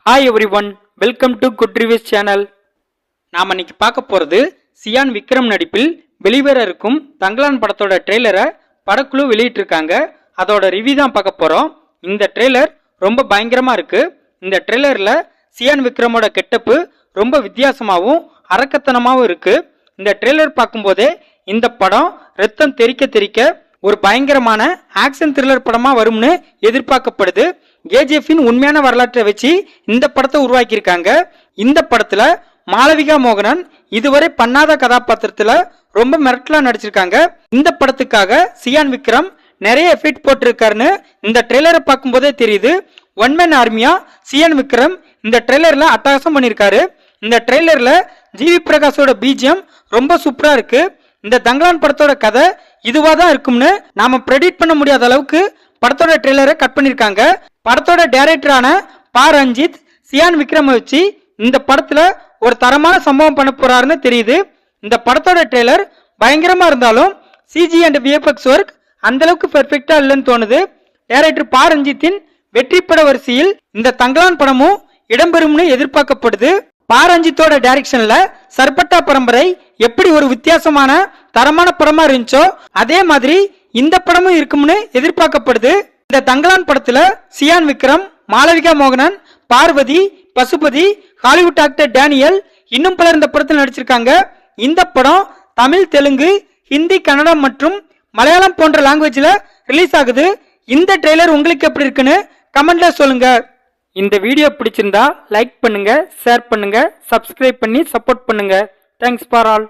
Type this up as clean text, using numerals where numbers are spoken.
Hi everyone, welcome to good reviews channel. நாம் இன்னைக்கு பார்க்க போகிறது சியான் விக்ரம் நடிப்பில் வெளிவர இருக்கும் தங்கலான் படத்தோட ட்ரெய்லரை படக்குழு வெளியிட்டிருக்காங்க. அதோட ரிவ்யூ தான் பார்க்க போகிறோம். இந்த ட்ரெய்லர் ரொம்ப பயங்கரமாக இருக்குது. இந்த ட்ரெய்லரில் சியான் விக்ரமோட கெட்டப்பு ரொம்ப வித்தியாசமாகவும் அரக்கத்தனமாகவும் இருக்குது. இந்த ட்ரெய்லர் பார்க்கும்போதே இந்த படம் ரத்தம் தெறிக்க தெறிக்க ஒரு பயங்கரமான ஆக்ஷன் த்ரில்லர் படமாக வரும்னு எதிர்பார்க்கப்படுது. கேஜிஎஃப்பின் உண்மையான வரலாற்றை வச்சு இந்த படத்தை உருவாக்கியிருக்காங்க. இந்த படத்துல மாளவிகா மோகனன் இதுவரை பண்ணாத கதாபாத்திரத்துல ரொம்ப மிரட்டலா நடிச்சிருக்காங்க. இந்த படத்துக்காக சியான் விக்ரம் நிறைய எஃபெக்ட் போட்டிருக்காருன்னு இந்த ட்ரெய்லரை பார்க்கும்போதே தெரியுது. ஒன் மேன் ஆர்மியா சியான் விக்ரம் இந்த ட்ரெய்லர்ல அட்டகாசம் பண்ணியிருக்காரு. இந்த ட்ரெய்லர்ல ஜிவி பிரகாஷோட பிஜிஎம் ரொம்ப சூப்பரா இருக்கு. இந்த தங்கலான் படத்தோட கதை இதுவா தான் இருக்கும்னு நாம ப்ரெடிக்ட் பண்ண முடியாத அளவுக்கு படத்தோட ட்ரெய்லரை கட் பண்ணிருக்காங்க. படத்தோட டைரக்டரான பா ரஞ்சித் சியான் விக்ரம வச்சு இந்த படத்துல ஒரு தரமான சம்பவம் பண்ண போறாருன்னு தெரியுது. இந்த படத்தோட ட்ரெய்லர் பயங்கரமா இருந்தாலும் சிஜி அண்ட் விஎஃப்எக்ஸ் ஒர்க் அந்த அளவுக்கு பெர்ஃபெக்டா இல்லைன்னு தோணுது. டைரக்டர் பா ரஞ்சித்தின் வெற்றி பட வரிசையில் இந்த தங்கலான் படமும் இடம்பெறும்னு எதிர்பார்க்கப்படுது. பா ரஞ்சித்தோட டைரக்ஷன்ல சர்பட்டா பரம்பரை எப்படி ஒரு வித்தியாசமான தரமான படமா இருந்துச்சோ அதே மாதிரி இந்த படமும் இருக்கும்னு எதிர்பார்க்கப்படுது. இந்த தங்கலான் படத்துல சியான் விக்ரம், மாளவிகா மோகனன், Parvathy, Pasupathy, Hollywood actor Daniel இன்னும் பலர் இந்த படத்தில் நடிச்சிருக்காங்க. இந்த படம் தமிழ், தெலுங்கு, ஹிந்தி, கன்னடம் மற்றும் மலையாளம் போன்ற லாங்குவேஜ்ல ரிலீஸ் ஆகுது. இந்த ட்ரெய்லர் உங்களுக்கு எப்படி இருக்குன்னு கமெண்ட்ல சொல்லுங்க. இந்த வீடியோ பிடிச்சிருந்தா லைக் பண்ணுங்க, ஷேர் பண்ணுங்க, சப்ஸ்கிரைப் பண்ணி சப்போர்ட் பண்ணுங்க. Thanks for all.